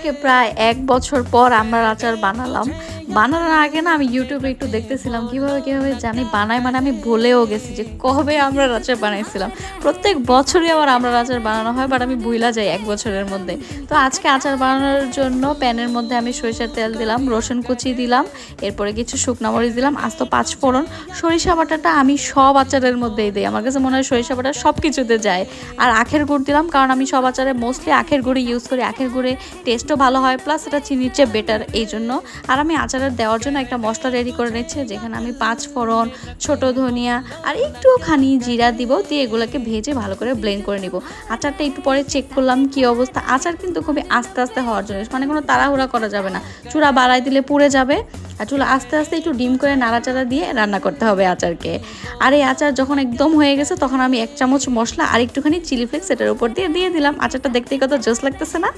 আজকে প্রায় ১ বছর পর আমরা আচার বানালাম। বানানোর আগে না আমি ইউটিউবে একটু দেখতেছিলাম কিভাবে জানি বানায়, মানে আমি ভুলেও গেছি যে কবে আমড়ার আচার বানাইছিলাম। প্রত্যেক বছরই আমার আমড়ার আচার বানানো হয়, বাট আমি ভুইলা যাই ১ বছরের মধ্যে। তো আজকে আচার বানানোর জন্য প্যানের মধ্যে আমি সরিষার তেল দিলাম, রসুন কুচি দিলাম, এরপরে কিছু শুকনো মরিচ দিলাম, আস্ত ৫ ফোড়ন। সরিষা বাটাটা আমি সব আচারের মধ্যেই দিই, আমার কাছে মনে হয় সরিষা বাটা সব কিছুতে যায়। আর আখের গুড় দিলাম, কারণ আমি সব আচারে মোস্টলি আখের গুঁড়ি ইউজ করি। আখের গুঁড়ে টেস্টও ভালো হয়, প্লাস এটা চিনির চেয়ে বেটার এই জন্য। আর আমি আচারের দেওয়ার জন্য একটা মশলা রেডি করে নিচ্ছি, যেখানে আমি ৫ ফোড়ন, ছোট ধনিয়া আর একটুখানি জিরা দিব, দিয়ে এগুলোকে ভেজে ভালো করে ব্লেন্ড করে নিব। আচারটা একটু পরে চেক করলাম কি অবস্থা। আচার কিন্তু খুবই আস্তে আস্তে হওয়ার জন্য, মানে কোনো তাড়াহুড়া করা যাবে না, চূড়া বাড়াই দিলে পুড়ে যাবে। আর চুলা আস্তে আস্তে একটু ডিম করে নাড়াচাড়া দিয়ে রান্না করতে হবে আচারকে। আর এই আচার যখন একদম হয়ে গেছে, তখন আমি ১ চামচ মশলা আর একটুখানি চিলি ফ্লেক্স এটার উপর দিয়ে দিলাম। আচারটা দেখতেই কত জোস লাগতেছে না।